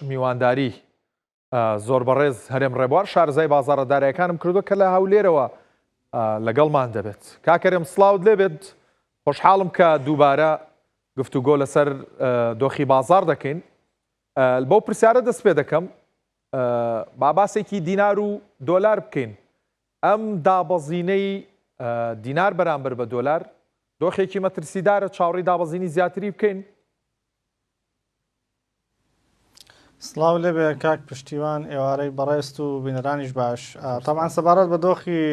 میوانداری زۆر بەڕێز هەرێم ڕێبوار شارزای بازاڕەدارایەکانم کردو کە لە هەولێرەوە لەگەڵمان دەبێت. کاکەرێم سڵاوت لێبێت، خۆشحاڵم کە دووبارە گفتوگۆ لەسەر دۆخی بازار دەکەین. بەو پرسیارە دەست پێ دەکەم با باسێکی دینار و دۆلار بکەین. ئەم دابەزینەی دینار بەرامبەر بە دۆلار دۆخێکی مەترسیدارە چاوەڕێی دابەزینی زیاتری بکەین. سڵاو لێبێ کاک پشتیوان، ئێوارەی بەڕێست و بینەرانیش باش. طبعا سەبارەت بە دۆخی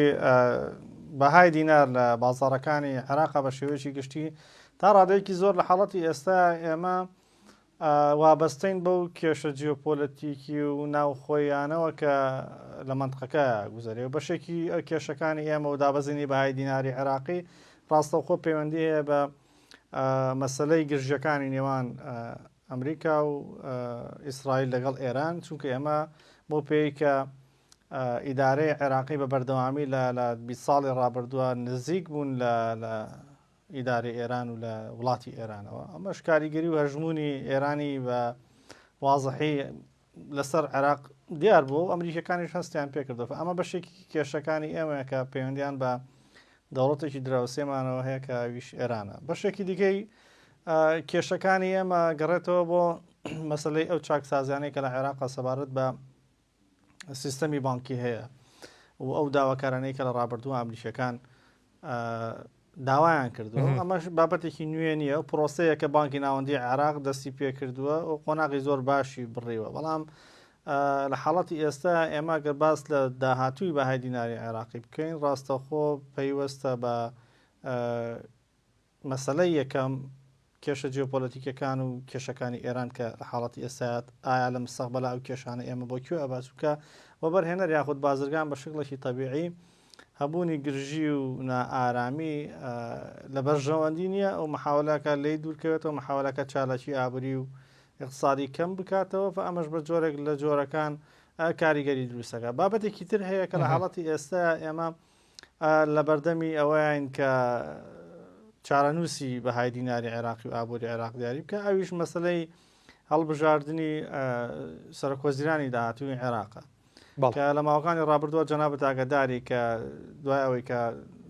بەهای دینار لە بازاڕەکانی عێراقا بە شێوەیەکی گشتی تا ڕادەیەکی زۆر لە حاڵەتی ئێستا ئێمە وابەستەین بەو کێشە جیۆپۆلەتیکی و ناوخۆیانەوە کە لە منطقەکە گوزەرێ و بەشێکی کێشەکانی ئێمە و دابەزینی بەهای دیناری عێراقی ڕاستەوخۆ پەیوەندی هەیە بە مەسەلەی گرژەکانی نێوان ئەمریکا و ئیسرائیل لەگەڵ ئێران، چونکە ئێمە بۆ پێی کە ئیدارەی عێراقی بە بەردەوامی لە 20 ساڵی ڕابردووە نزیک بوون لە ئیدارەی ئێران و لە وڵاتی ئێرانەوە. ئەمەش کاریگەری و هەژمونی ئێرانی بە وازەحی لەسەر عێراق دیار بوو و ئەمریکەکانیش هەستیان پێکردەوە. ئەمە بەشێکی کێشەکانی ئێمە کە پەیوەندیان بە دەوڵەتێکی دراوسێمانەوە هەیە کە ئەویش ئێرانە. بەشێکی دیکەی کێشەکانی ئێمە گەڕێتەوە بۆ مەسلەی ئەو چاکسازیانەی کە لە عێراقا سەبارەت بە سیستەمی بانکی هەیە و ئەو داواکارانەی کە لە ڕابردووە ئەمریکەکان داوایان کردووە. ئەمەش بابەتێکی نوێ نییە و پرۆسەیە کە بانکی ناوەندی عێراق دەستی پێ کردووە و قۆناغی زۆر باشی بڕیوە. بەڵام لە حاڵەتی ئێستا ئێمە گەر باس لە داهاتووی بەهای دیناری عێراقی بکەین، ڕاستەخۆ پەیوەستە بە مەسەلەی یەکەم کێشە جیۆپۆلەتیکەکان و کێشەکانی ئێران کە لە حاڵەتی ئێستات ئایا لە مستەقبەلا ئەو کێشانە ئێمە بۆ کوێ ئەباچووکە وەبەرهێنەر یاخود بازرگان بە شکلێکی تەبیعی هەبوونی گرژی و نائارامی لە بەرژەوەندی نییە ئەو محاولەکە لی دوورکەوێتەوە، محاولەکە چالاکی ئابووری و اقتصادی کەم بکاتەوە و ئەمەش بە جۆرێک لە جۆرەکان کاریگەری دروستەکە. بابەتێکی تر هەیە کە لە حاڵەتی ئێستا ئێمە لە بەردەمی ئەوەیان کە چارەنووسی بەهای دیناری عێراقی و ئابووری عێراق دیاری بکە، ئەویش مەسلەی هەڵبژاردننی سەرۆکوەزیرانی داهاتووی عێراقە کە لە ماوەکانی ڕابردووە جەنابەت ئاگاداری کە دوای ئەوەی کە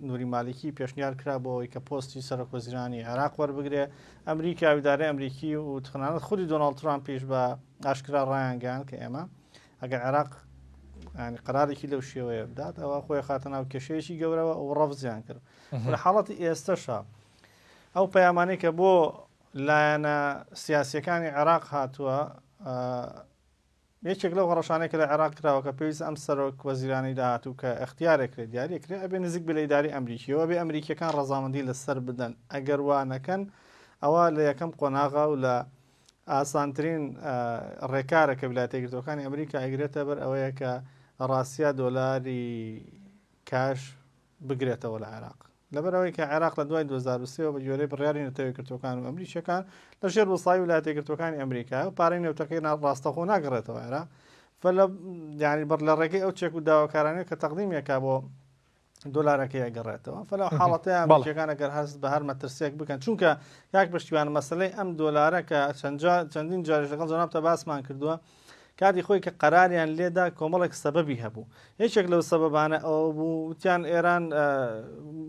نووری مالیکی پێشنیار کرا بۆ ئەوەی کە پۆستی سەرۆکوەزیرانی عێراق وەربگرێ، ئەمریکا ویدارەی ئەمریکی و تخنانەت خودی دۆناڵد ترامپیش بە ئاشکرا ڕایانگەیان کە ئێمە ئەگەر عێراق ینی قەرارێکی لەو شێوەیە بدات ئەوە خۆی خاتە ناو کێشەیەکی گەورەوە و ڕەفزیان کرد. لە حاڵەتی ئێستاشە ئەو پەیامانەی کە بۆ لایەنە سیاسیەکانی عێراق هاتووە، یەکێک لەو هەڕەشانەی کە لە عێراق کراوە کە پێویست ئەم سەرۆکوەزیرانی داهاتوو کە اختیارێکرێت دیاریکرێت ئەبێ نزیک بە ئیداری ئەمریکیەوە بێ ئەمریکیەکان ڕەزامەندی لەسەر بدەن. ئەگەر وانەکەن ئەوە لە یەکەم قۆناغا و لە ئاسانترین ڕێکارە کە ویلایەتە یەکگرتووەکانی ئەمریکا ئەگرێتە بەر ئەوەیە کە ڕاستیە دۆلاری کاش بگرێتەوە لە عێراق، لەبەرەوەی کە عێراق لە دوای 2023 بە جۆرەی بڕیاری نەتەوە یەکگرتووەکان و ئەمریکیەکان لە ژێر وسڵاوی ویلایەتە یەکگرتووەکانی ئەمریکا و پارەی نێوتەکەی ڕاستەخۆ ناگەڕێتەوە عێراق، ینی بەر لە ڕێگەی ئەو چێک و داواکارانەیە کە تەقدیمێکا بۆ دۆلارەکەی ئەگەڕێتەوە. فەلەو حاڵەتەیە ئەمریکیەکان ئەگەر هەست بە هەر مەترسیەک بکەن، چونکە یاک پشتیوان مەسەلەی ئەم دۆلارە کە چەندین جاریش لەگەڵ جەنابتە باسمان کردووە کاتی خۆی کە قەراریان لێدا کۆمەڵێک سەبەبی هەبوو. یەکێک لەو سەبەبانە ئەوە بوو وتیان ئێران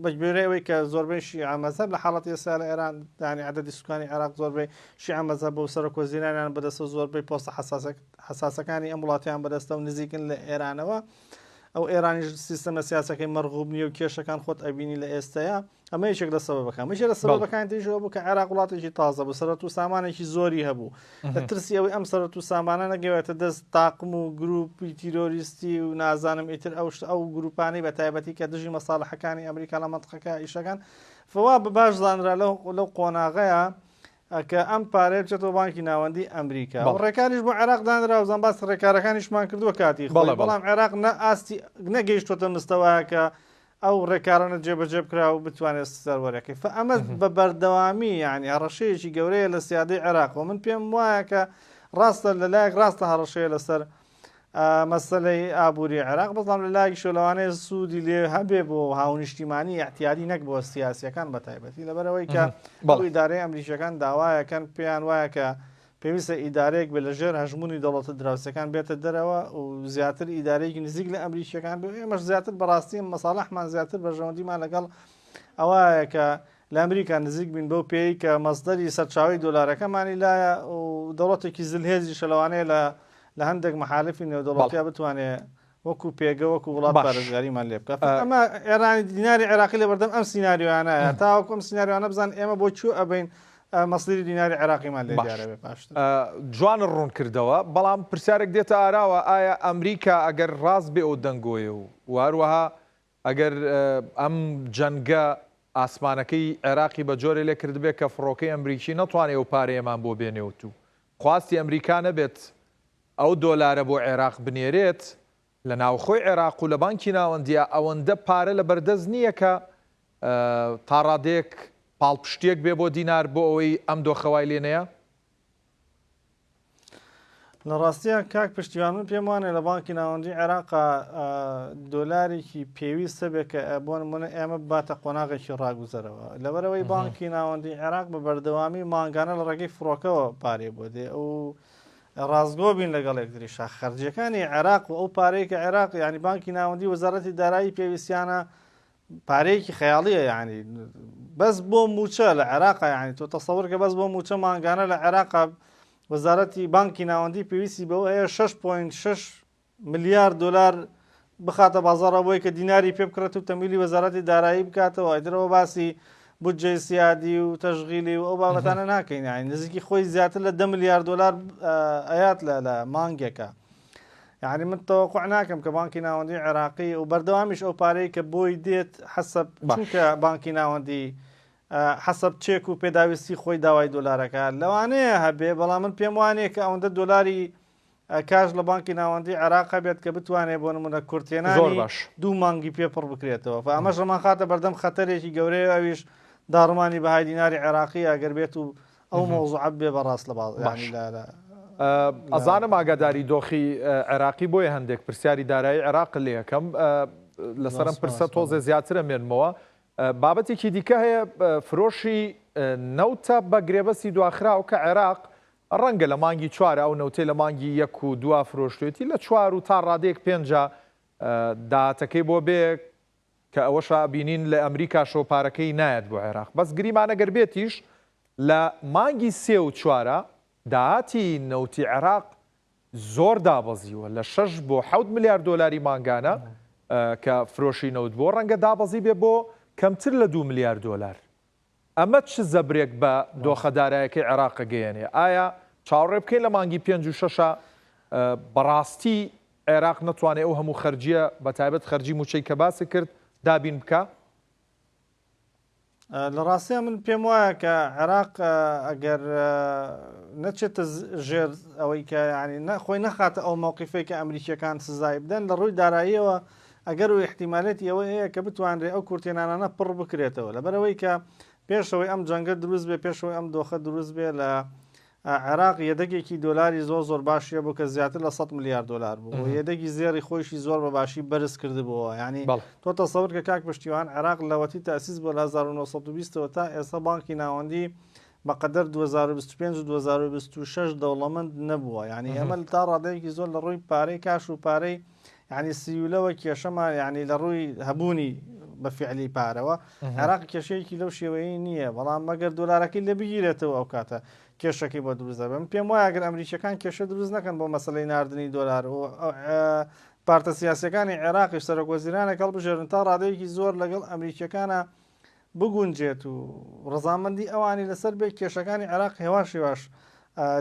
بەگوێرەی ئەوەی کە زۆربەی شیعە مەذهب لە حاڵەتی ئێستا لە ئێران ینی عەدەدی سوکانی عێراق زۆربەی شیعە مەذهب و سەرۆکوەزیرانیان بەدەستە و زۆربەی پۆستە حساسەکانی ئەم وڵاتیان بەدەستە و نزیکن لە ئێرانەوە. ئەو ئێرانی سیستەمە سیاسەکەی مەرغوب نیە و کێشەکان خۆت ئەبینی لە ئێستەیە. ئەمە یەکێک لە سەبەبەکان. یەکێک لە سەبەبەکان دیژەوە بوو کە عێراق وڵاتێکی تازە بوو، سەرەت و سامانێکی زۆری هەبوو. لە ترسی ئەوەی ئەم سەرەت و سامانە نەگەوێتە دەست تاقم و گروپی تیرۆریستی و نازانم ئیتر ئەو گروپانەی بە تایبەتی کە دژی مەساڵحەکانی ئەمریکا لە مەنطقەکە ئیشەکان فوا بە باش زانرا لەو قۆناغەیە کە ئەم پارەیە بچێتەوە بانکی ناوەندی ئەمریکا. وڕێکاریش بۆ عێراق دانرا و زەمباس ڕێکارەکانیشمان کردووە کاتی خۆی، بەڵام عێراق نەگەیشتوتە مستەوایە کە ئەو ڕێکارانە جێبەجێ بکرا و بتوانێت سەروەرەکەی. ئەمە بە بەردەوامی یعنی هەڕەشەیەکی گەورەیە لە سیادەی عێراق و من پێم وایە کە ڕاستە لەلایەک ڕاستە هەڕەشەیە لەسەر مەسەلەی ئابووری عێراق، بەڵام لەلایەکی شۆلەوانەیە سوودی لێ هەبێ بۆ هاونیشتیمانی احتیادی نەک بۆ سیاسیەکان بە تایبەتی، لەبەرەوەی کە ئەو ئیدارەی ئەمریکیەکان داوایەکەن پێیان وایە کە پێویستە ئیدارەیەک بە لەژێر هەژمونی دەوڵەتە دراوسەکان بێتە دەرەوە و زیاتر ئیدارەیەکی نزیک لە ئەمریکیەکان بێ ئێمەش زیاتر بەڕاستی مەساڵەحمان زیاتر بەژەوەندیمان لەگەڵ ئەوەیە کە لە ئەمریکا نزیک بین بەو پێی کە مەزدەری سەرچاوی دۆلارەکەمانی لایە و دەوڵەتێکی زلهێزی شەلەوانەیە لە هەندێک مەحالفی نێودەوڵەتیا بتوانێت وەکو پێگە وەکو وڵات پارێزگاریمان لێ بکات ئەمە ئێرانی دیناری عێراقی لە بەردەم ئەم سیناریۆیانەیە تاوەکو ئەم سیناریۆیانە بزان ئێمە بۆ چوو ئەبین مەسڵی دیناری عێراقیمان لێ دیارە بێ پاشتر جوان ڕوون کردەوە بەڵام پرسیارێک دێتە ئاراوە ئایا ئەمریکا ئەگەر ڕاست بێ ئەو دەنگۆیە و واروەها ئەگەر ئەم جەنگە ئاسمانەکەی عێراقی بە جۆرە لێ کردبێت کە فڕۆکەی ئەمریکی نەتوانێت و پارەیەمان بۆ بێنێوت و خواستی ئەمریکا نەبێت ئەو دۆلارە بۆ عێراق بنێرێت لە ناوخۆی عێراق و لە بانکی ناوەندیە ئەوەندە پارە لە بەردەست نییە کە تا ڕادێک پاڵپشتێک بێ بۆ دینار بۆ ئەوەی ئەم دۆخەوای لێنەیە لە ڕاستیان کاک پشتیوان من پێم وانێ لە بانکی ناوەندی عێراقا دۆلارێکی پێویستە بێ کە بۆ نمونە ئێمە باتە قۆناغێکی ڕاگوزەرەوە لەبەرەوەی بانکی ناوەندی عێراق بە بەردەوامی مانگانە لە ڕێگەی فڕۆکەوە پارێ بۆ دێ ئەو ڕازگۆ بین لەگەڵ یەکتریشا خەرجیەکانی عێراق و ئەو پارەیە کە عێراق ینی بانکی ناوەندی وەزارەتی دارایی پێویستیانە پارەیەکی خەیاڵیە ینی بەس بۆ موچە لە عێراقا ینی تۆ تەسەور کە بەس بۆ موچە مانگانە لە عێراقا وەزارەتی بانکی ناوەندی پێویستی بەوە هەیە 6.6 ملیار دلار بخاتە بازاڕە بۆی کە دیناری پێ بکرێت و تەمیلی وەزارەتی دارایی بکاتەوە ئەیدرەوە باسی بودجەی سیادی و تەشغیلی و ئەو بابەتانە ناکەین ینی نزیکی خۆی زیاتر لە 10 ملیار دلار ئەیات لە مانگێکە یعنی من تەوەقوع ناکەم کە بانکی ناوەندی عێراقی و بەردەوامیش ئەو پارەی کە بۆی دێت حەسەب چونکە بانکی ناوەندی حەسەب چێک و پێداویستی خۆی داوای دۆلارەکە لەوانەیە هەبێ بەڵام من پێم وانەیە کە ئەوەندە دۆلاری کاش لە بانکی ناوەندی عێراقا بێت کە بتوانێت بۆ نمونە کورتێنانی دوو مانگی پێپڕ بکرێتەوە ئەمەش ڕەمان خاتە بەردەم خەتەرێکی گەورەیە ئەویش داڕمانی بەهای دیناری عێراقی ئەگەر بێت و ئەو مۆزوعە بێ بەڕاست لە ئەزانم ئاگاداری دۆخی عێراقی بۆیە هەندێک پرسیاری دارایی عێراق لێ یەکەم لەسەرم پرسە تۆزێ زیاترە مێنمەوە بابەتێکی دیکە هەیە فرۆشی نەوتە بە گرێبەسی دواخراو کە عێراق ڕەنگە لە مانگی چوارە ئەو نەوتەی لە مانگی 1 و 2 فرۆشتێتی لە 4 و تا ڕادەیەک 5 داهاتەکەی بۆ بێ کە ئەوەش بینین لە ئەمریکا شۆپارەکەی نایەت بۆ عێراق بەس گریمانە گەربێتیش لە مانگی 3 و 4 داهاتی نەوتی عێراق زۆر دابەزیوە لە 6 بۆ 7 ملیار دۆلاری مانگانە کە فرۆشی نەوت بۆ ڕەنگە دابەزی بێ بۆ کەمتر لە 2 ملیار دۆلار ئەمە چ زەبرێک بە دۆخەدارایەکەی عێراق گەیەنێ ئایا چاوەڕێ بکەین لە مانگی 5 و 6 بەڕاستی عێراق نەتوانێت ئەو هەموو خەرجیە بە تایبەت خەرجی موچەی کە باسی کرد دابین بکە لە ڕاستیە من پێم وایە کە عێراق ئەگەر نەچێتە ژێر ئەوەی کە ینی خۆی نەخاتە ئەو مووقیفەی کە ئەمریکیەکان سزای بدەن لە ڕووی داراییەوە ئەگەر و احتیمالێتی ئەوە هەیە کە بتوانرێت ئەو کورتێنانانە پڕ بکرێتەوە لەبەرەوەی کە پێشەوەی ئەم جەنگە دروست بێ پێشەوەی ئەم دۆخە دروست بێ لە عێراق یەدەگێکی دۆلاری زۆر باشیە بوو کە زیاتر لە 100 ملیار دلار بوو یەدەگی زێری خۆشی زۆر بە باشی بەرز کردبووە ینی تۆ تەسەور کە کاک پشتیوان عێراق لەوەتی تاسیس بۆ 1920ەوە تا ئێستا بانکی ناوەندی بەقەدەر 2025 و 2026 دەوڵەمەند نەبووە ینی ئەمە تا ڕادەیەکی زۆر لە ڕووی پارەی کاش و پارەی ینی سیولەوە کێشەمان ینی لە ڕووی هەبوونی بە فعلی پارەوە عێراق کێشەیەکی لەو شێوەیە نییە بەڵام مەگەر دۆلارەکەی لە بگیرێتەوە ئەو کاتە کێشەکەی بۆ دروست دەبێت پێم وایە ئەگەر ئەمریکیەکان کێشە دروست نەکەن بۆ مەسەلەی ناردنی دۆلار و پارتە سیاسیەکانی عێراقیش سەرۆکوەزیرانێک هەڵبژێرن تا ڕادەیەکی زۆر لەگەڵ ئەمریکیەکانە بگونجێت و ڕزامەندی ئەوانی لەسەر بێت کێشەکانی عێراق هێواش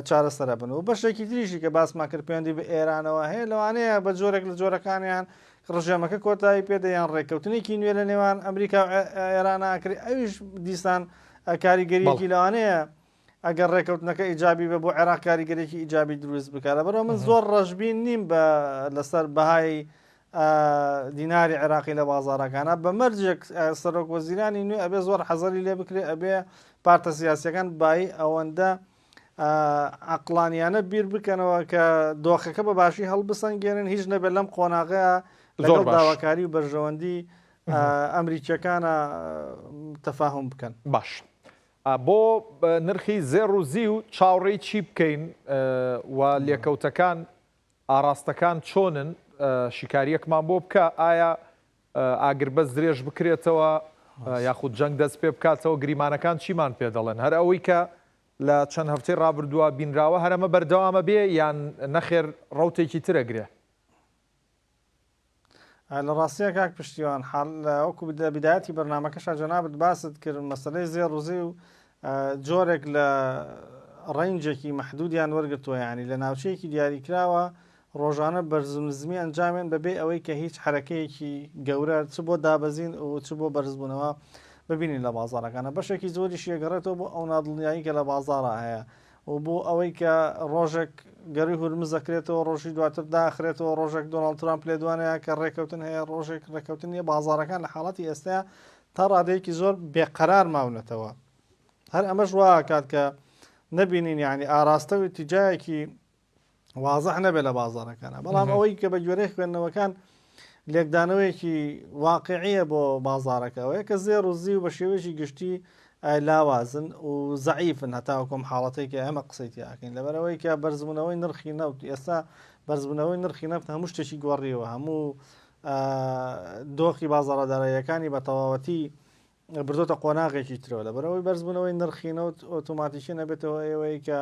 چارەسەرە بن و بەشێکی تریشی کە باسمان کرد پەیوەندی بە ئێرانەوە هەیە لەوانەیە بە جۆرێک لە جۆرەکانیان ڕژێمەکە کۆتایی پێدەیان ڕێککەوتنێکی نوێ لە نێوان ئەمریکا و ئێراناکری ئەویش دیسان کاریگەریەکی لەوانەیە ئەگەر ڕێککەوتنەکە ئیجابی بە بۆ عێراق کاریگەرێکی ئیجابی دروست بکات لەبەرەوە من زۆر ڕەشبین نیم لەسەر بەهای دیناری عێراقی لە بازاڕەکانە بە مەرجێک سەرۆک وەزیرانی نوێ ئەبێ زۆر حەزەری لێ بکرێ ئەبێ پارتە سیاسیەکان بای ئەوەندە عقلانیانە بیر بکەنەوە کە دۆخەکە بە باشی هەڵبسەنگێنن هیچ نەبێت لەم قۆناغەیە لەگەڵ داواکاری و بەرژەوەندی ئەمریکیەکانە تەفاهم بکەن باش بۆ نرخی زێڕ و زی و چاوەڕێی چی بکەین و لێکەوتەکان ئاراستەکان چۆنن شیکاریەکمان بۆ بکە ئایا ئاگربەز درێژ بکرێتەوە یاخود جەنگ دەست پێ بکاتەوە گریمانەکان چیمان پێ دەڵێن هەر ئەوەی کە لە چەند هەفتەی ڕابردووە بینراوە هەرەمە بەردەوامە بێ یان نەخێر ڕەوتێکی ترەگرێ لە ڕاستیە کاک پشتیوان وەکو بدایەتی بەرنامەکەشا جەنابەت باست کرد مەسەلەی زێڕ و زی و جۆرێک لە ڕەنجێکی مەحدودیان وەرگتووە ینی لە ناوچەیەکی دیاریکراوە ڕۆژانە بەرزنزمی ئەنجامێن بەبێ ئەوەی کە هیچ حرەکەیەکی گەورە چ بۆ دابەزین و چ بۆ بەرزبوونەوە ببینین لە بازارەکانە بەشێکی زۆری شێگەڕێتەوە بۆ ئەو نادڵنیایی کە لە بازارە هەیە و بۆ ئەوەی کە ڕۆژێک گەری هورمز دەکرێتەوە ڕۆژی دواتر داخرێتەوە ڕۆژێک دۆناڵد ترامپ لێ دوانەیە کە ڕێکەوتن هەیە ڕۆژێک ڕێکەوتن نیە بازارەکان لە حاڵەتی ئێستاە تا ڕادەیەکی زۆر بێقەرار ماونەتەوە هەر ئەمەش وا کات کە نەبینین یعنی ئاراستە و تیجایەکی وازەح نەبێت لە بازارەکانە بەڵام ئەوەی کە بە گوێرەی خوێندنەوەکان لێکدانەوەیەکی واقعیە بۆ بازارەکەەوەی کە زێڕ و زی و بە شێوێژی گشتی لاوازن و زعیفن هەتاوەکۆم حاڵەتێک کە ئەمە قسەیتی ئاکەین لەبەرەوەی کە بەرزبوونەوەی نرخی نەوت ئێستا بەرزبوونەوەی نرخی نەفت هەموو شتێکی گۆڕیەوە هەموو دۆخی بازاڕەداراییەکانی بە تەواوەتی بردۆتە قۆناغێکی ترەوە لەبەرەوەی بەرزبوونەوەی نرخی نەوت ئۆتۆماتیکی نەبێتەوە ئێوەی کە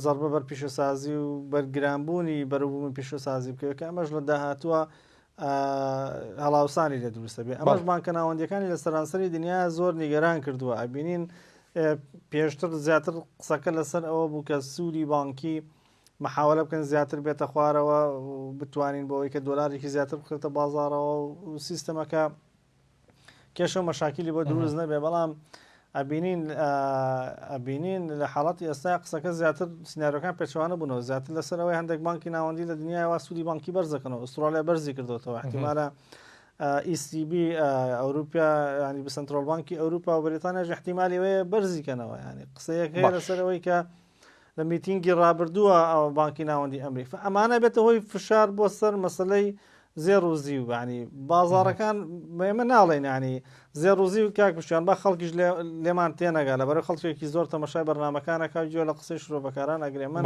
زەربە بەر پیشەسازی و بەرگرانبوونی بەرەبوومی پیشەسازی بکەوە کە ئەمەش لە داهاتووە هەڵاوسانی لە دروستە بێ ئەمەش بانکە ناوەندیەکانی لە سەرانسەری دنیا زۆر نیگەران کردووە ئەبینین پێشتر زیاتر قسەکە لەسەر ئەوە بوو کە سوودی بانکی محاولە بکەن زیاتر بێتە خوارەوە بتوانین بۆەوەی کە دۆلارێکی زیاتر بخێتە بازارەوە و سیستەمەکە کێشە مەشاکیلی بۆ دروست نەبێ بەڵام ئەبینین لە حاڵەتی ئێستا قسەکە زیاتر سناریۆکان پێچوانە بوونەوە زیاتر لەسەرەوەی هەندێک بانکی ناوەندی لە دنیاوە سوودی بانکی بەرزەکەنەوە ئوسترالیا بەرزی کردوتەوە احتیمالە ECB ئەوروپیا ینی بە سنترۆل بانکی ئەوروپا و بریتانیاش احتیمالیەوەیە بەرزیکەنەوە ینی قسەیەک هەیە لەسەرەوەی کە لە میتینگی ڕابردووە ئەو بانکی ناوەندی ئەمریکا ئەمانە بێتە هۆی فشار بۆ سەر مەسلەی زێڕ و زی و ینی بازارەکان ئێمە ناڵێن ینی زێڕ و زی و کاک بشیان با خەڵکیش لێمان تێنەگا لەبەرەوەی خەڵکێکی زۆر تەماشای بەرنامەکانەکە گوێ لە قسەی شرۆڤەکاران ئەگرێ من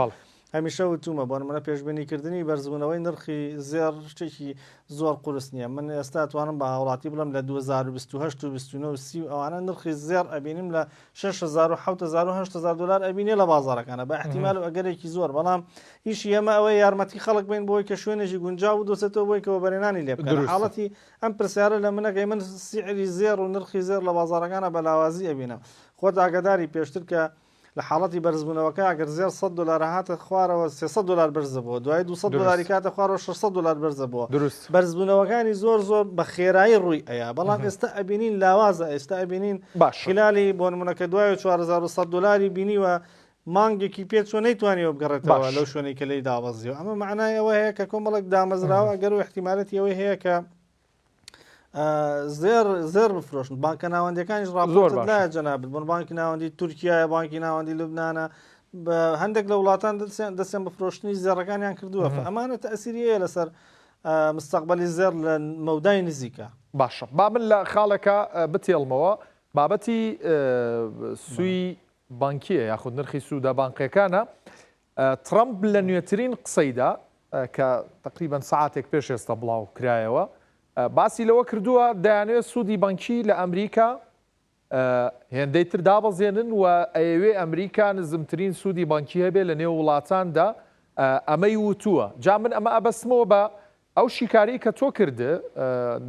هەمیشە وتومە بۆ نمونە پێشبینیکردنی بەرزبوونەوەی نرخی زێڕ شتێکی زۆر قورس نییە من ئێستا توانم بە هاوڵاتی بڵم لە 2028 و 29 ئەوانە نرخی زێڕ ئەبینیم لە 6,000 دلار ئەبینێ لە بازارەکانە بە احتیمال و ئەگەرێکی زۆر بەڵام هیچ ئێمە ئەوەی یارمەتی خەڵک بین بۆی کە شوێنێکی گونجاو و دۆچێتەوە بۆی کەەوە بەرێنانی لێ بکەن حاڵەتی ئەم پرسیارە لە منەکەی من سیعری زێڕ و نرخی زێر لە بازارەکانە بەلاوازی ئەبینم خۆت ئاگداری پێشتر کە لە حاڵەتی بەرزبوونەوەکە ئەگەر زێر 100 دلار هاتە خوارەوە 300 دلار بەرزە بووە دوای 200 دلاری کاتە خوارەوە 600 دلار بەرزە بووە بەرزبوونەوەکانی زۆر بە خێرایی ڕووی ئەیە بەڵام ئێستا ئەبینین لاوازە ئێستا ئەبینین خلالی بۆ نمونەکە دوای 4100 دلاری بینیوە مانگێکی پێ چۆن نەیتوانیەوە بگەڕێتەوە لەو شوێنەی کە لی داوەزیەوە ئەمە معنای ئەوە هەیە کە کۆمەڵک دامەزراوە ئەگەر و احتیمالەتی ئەوەی هەیە کە زێر بفرۆشن بانکە ناوەندەکانیش ڕابردووە جەنابەت بۆن بانکی ناوەندی تورکیایە بانکی ناوەندی لوبنانە بە هەندێک لە وڵاتان دەستیان بفرۆشتنی زێڕەکانیان کردووە ئەمانە تەسیریەیە لەسەر مستەقبەلی زێر لە مەودای نزیکە باشە با من لە خاڵێکە بتێڵمەوە بابەتی سووی بانکیە یاخود نرخی سوودە بانقیەکانە ترامپ لە نوێترین قسەیدا کە تقریبان ساعاتێک پێش ئێستا بڵاو کرایەوە باسی لەوە کردووە دەیانوێت سوودی بانکی لە ئەمریکا هێندەی تر دابەزێنن و ئەوێ ئەمریکا نزمترین سوودی بانکی هەبێ لە نێو وڵاتاندا ئەمەی وتووە جا من ئەمە ئەبەستمەوە بە ئەو شیکاری کە تۆ کردە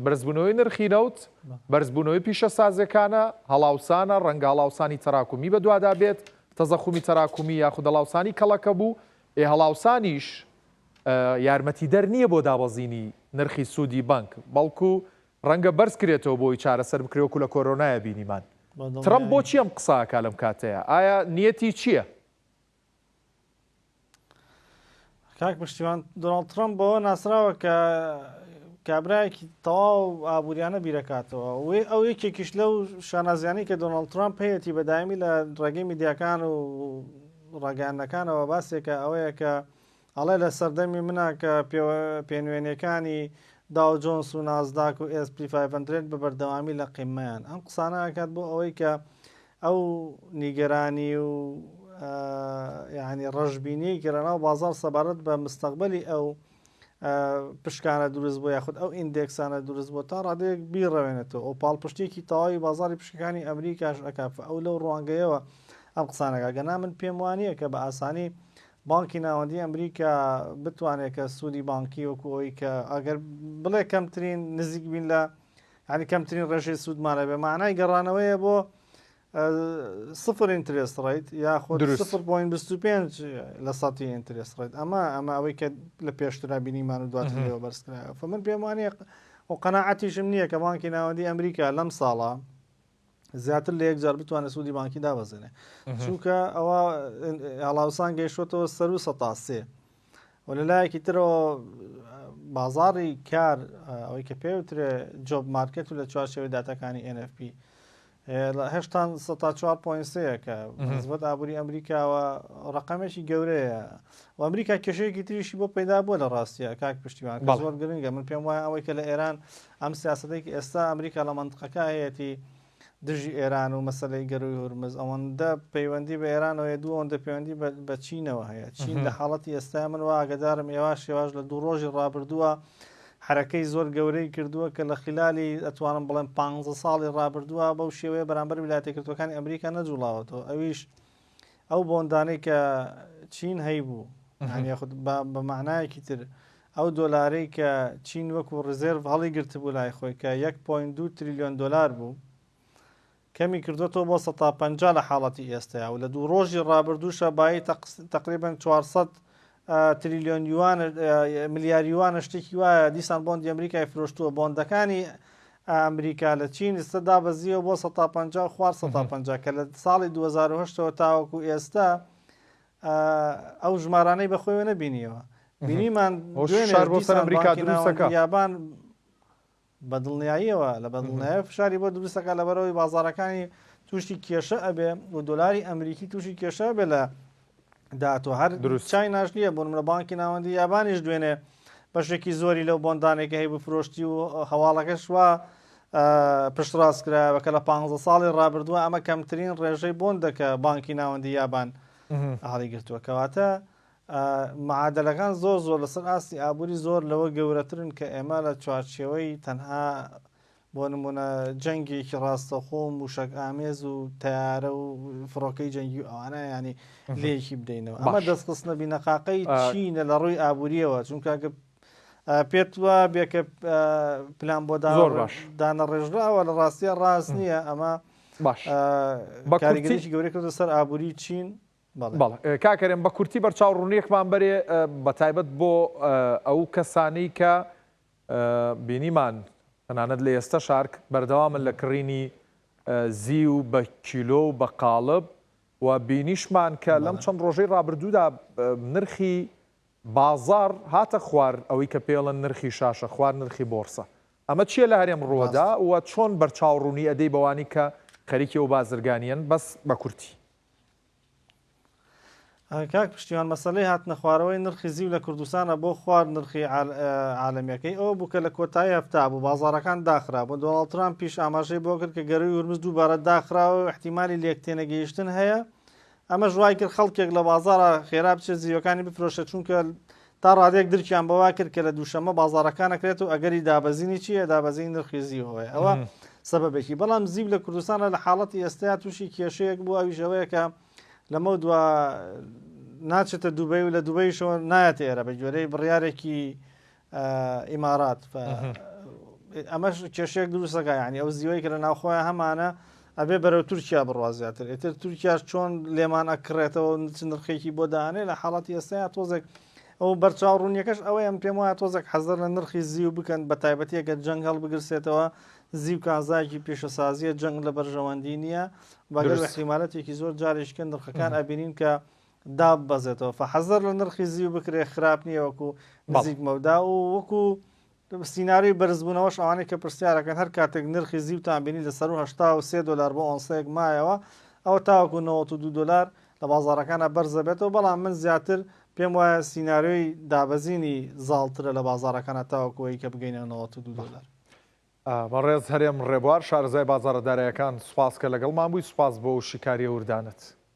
بەرزبوونەوەی نرخی نەوت بەرزبوونەوەی پیشە سازەکانە هەڵاوسانە ڕەنگە هەڵاوسانی تەراکومی بەدوادا بێت تەزەخومی تەراکومی یاخود هەڵاوسانی کەڵەکە بوو هەڵاوسانیش یارمەتی دەر نییە بۆ دابەزینی نرخی سوودی بانک بەڵکو ڕەنگە بەرز کرێتەوە بۆی چارەسەر بکرێوەکو لە کۆرۆنایە بینیمان ترامپ بۆچی ئەم قساکە لەم کاتەیە ئایا نیەتی چییە؟ کاک پشتیوان دۆناڵد ترامپ بەوە ناسراوە کە کابراایەکی تەواو ئابوووریانە بیرەکاتەوە ئەو یەکێکیش لەو شانازیانی کە دۆناڵد ترامپ هەیەی بەدامی لە ڕێگەی میدیاکان و ڕاگەیاندەکانەوە باسێکە ئەوەیە کە ئەڵێ لە سەردەمی منە کە پێنوێنەکانی داو جۆنس و نازداک و SP500 بە بەردەوامی لە قیمەیان ئەم قسانە ئەکات بۆ ئەوەی کە ئەو نیگەرانی و یعنی ڕژبینی گەرانە و بازار سەبارەت بە مستەقبەلی ئەو پشکانە دروست بۆ یاخود ئەو ئیندێکسانە دروست بۆ تا ڕادەیەک بیڕەوێنێتەوە ئەو پاڵپشتێکی تەواوی بازاری پشکەکانی ئەمریکاش ئەکات ئەو لەو ڕوانگەیەوە ئەم قسانەکە گەنا من پێم وانە کە بە ئاسانی بانکی ناوەندی ئەمریکا بتوانێت کە سوودی بانکی وەکو ئەوی کە ئەگەر بڵێ کەمترین نزیک بین لە ینی کەمترین ڕێژەی سوودمانە بێ معنای گەڕانەوەیە بۆ صفر ئینترست ڕیت یاخود 0.25 لە سەتی ئینترست ڕیت ئەمە ئەوەی کە لە پێشترا بینیمان و دواترەوە بەرزکرایەوە من پێم وانەیە و قەناعەتیشم نییە کە بانکی ناوەندی ئەمریکا لەم ساڵە زیاتر لە یەکجار بتوانێت سوودی بانکی دابەزێنێ چونکە ئەوە هەڵاوسان گەیشتەوە سەر و سەتاسێ و لەلایەکی ترەوە بازاری کار ئەوەی کە پێوترێ جۆب مارکێت و لە چوارچێوەی داتەکانی NFP هێشتان 4.3 کە نسبەت ئابووری ئەمریکاوە ڕقەمێکی گەورەیە و ئەمریکا کێشەیەکی تریشی بۆ پەیدا بووە لە ڕاستیە کاک پشتیوان زۆر گرنگە من پێم وایە ئەوەی کە لە ئێران ئەم سیاسەتێکی ئێستا ئەمریکا لە منطقەکە هەیەی دژی ئێران و مەسلەی گەروی هورمز ئەوەندە پەیوەندی بە ئێرانەوە دوو ئەوەندە پەیوەندی بە چینەوە هەیە چین لە حاڵەتی ئێستا من وا ئاگدارم ئێواش لە دوو ڕۆژی ڕابردووە حرەکەی زۆر گەورەی کردووە کە لە خلالی ئەتوانم بڵێن 15 ساڵی ڕابردووە بەو شێوەیە بەرامبەر ویلایەتەکردەکانی ئەمریکا نەجوڵاوەتەوە ئەویش ئەو بۆندانەی کە چین هەیبوو یاخود بە معنایەکی تر ئەو دۆلارەی کە چین وەکو ڕزێرڤ هەڵی گرتبوو لای خۆی کە 1.2 تریلیۆن دلار بوو کەمی کردوەوە بۆ 150 لە حاڵەتی ئێستایا و لە دوو ڕۆژی ڕابردووشە بای تقریبا 400 تریلیۆن ملیار یوانە شتێکی وایە دیسان بۆندی ئەمریکای فرۆشتووە بۆندەکانی ئەمریکا لە چین ئێستا دابەزیەوە بۆ 150 خوار 150 کە لە ساڵی 2010ەوە تاوەکو ئێستا ئەو ژمارانەی بەخۆیەوە نەبینیەوە بینیمان یابان بەدڵنیاییەوە لە بەدڵنیایی فشاری بۆ دروستەکە لەبەرەوەی بازارەکانی تووشی کێشە ئەبێ و دۆلاری ئەمریکی تووشی کێشە بێ لە دااتۆ هەر چای ناشلیە بۆ منە بانکی ناوەندی یابانیش دوێنێ بەشێکی زۆری لەو بۆندانێکە هەیە بفرۆشتی و هەواڵەکەش وە پشتڕاستکراوە کە لە 15 ساڵی ڕابردووە ئەمە کەمترین ڕێژەی بۆندەکە بانکی ناوەندی یابان هەڵی گرتووە کەواتە معادلەکان زۆر لەسەر ئاستی ئابووری زۆر لەوە گەورەترن کە ئێمە لە چوارچێوەی تەنها بۆ نمونە جەنگێکی ڕاستەخۆ موشک ئامێز و تیارە و فڕۆکەی جەنگی و ئەوانە ینی لێکی بدەینەوە ئەمە دەستخستنە بینەقاقەی چینە لە ڕووی ئابووریەوە چونکە پێت وە بێکە پلان بۆ دانە ڕێژراوە لە ڕاستیە ڕاست نییە ئەمە کاریگەریی گەورەی کردە سەر ئابووری چین کاکەرێن بە کورتی بەرچاو ڕوونیەکمان بەرێ بە تایبەت بۆ ئەو کەسانی کە بینیمان تەنانەت لە ئێستا شارک بەردەوامن لە کڕینی زی و بە کیلۆ و بە قاڵب و بینیشمان کە لەم چەند ڕۆژەی ڕابردوودا نرخی بازار هاتە خوار ئەوەی کە پێڵەن نرخی شاشە خوار نرخی بۆرسە ئەمە چییە لە هەرێم ڕووەدا و چۆن بەرچاو ڕوونی ئەدەی بەوانی کە خەریکی و بازرگانیان بەس بە کورتی کاک پشتیوان مەسلەی هاتنە خوارەوەی نرخی زیو لە کوردستانە بۆ خوار نرخی عالەمیەکەی ئەو بووکە لە کۆتایی هەفتا بوو بازارەکان داخرا بۆ دۆناڵد ترامپ پیش ئاماژەی بۆ کرد کە گەروی هورمز دووبارە داخراوە و احتیمالی لێکتێنەگەیشتن هەیە ئەمە ژوای کرد خەڵکێک لە بازارە خێرا بچێت زیوەکانی بفرۆشە چونکە تا ڕادێک درکیان بەوا کرد کە لە دووشەمە بازارەکانەکرێت و ئەگەری دابەزینی چییە دابەزین نرخی زیوەوەیە ئەوە سەبەبێکی بەڵام زیو لە کوردستانە لە حاڵەتی ئێستا تووشی کێشەیەک بوو ئەویشەوەیە کە لەمە دووە ناچێتە دووبەی و لە دووبەیشەوە نایەت ئێرە بە گوێرەی بڕیارێکی ئیمارات ئەمەش کێشەیەک دروستەکە ینی ئەو زیوەی کە لە ناوخۆیان هەمانە ئەبێ بەرەو تورکیا بڕوازیاتر ئێتر تورکیاش چۆن لێمان ئەکڕێتەوە نرخێکی بۆ داانێ لە حاڵەتی ئێستا تۆزێک ئەو بەرچاو ڕوونیەکەش ئەوەی ئەم پێم وایە تۆزێک حەزەر لە نرخی زیو بکەن بە تایبەتیەکە جەنگ هەڵبگرسێتەوە زیو کازایکی پێشەسازیە جەنگ لە بەرژەوەندی نییە بەگەر احتیمالەتێکی زۆر جارێککە نرخەکان ئەبینین کە داب بەزێتەوە فحەزەر لە نرخی زیو بکرێ خراپ نییە وەکو نزیک مەودا و وەکو سینناوی بەرزبوونەوەش ئەوانەی کە پرسیارەکەن هەر کاتێک نرخی زیوتان بینی لە $183 بۆ ئۆنسەیەک مایەوە ئەوە تاوەکو $92 لە بازارەکانە بەرزە بێتەوە بەڵام من زیاتر پێم وایە سینناریۆی دابەزینی زاڵترە لە بازارەکانە تاوەکوەوەی کە بگەینە $92. بەڕێز هەرێم ڕێبوار شارەزای بازاڕەدارایەکان سوپاس کە لەگەڵمان بووی، سوپاس بۆ شیکاریە وردانت.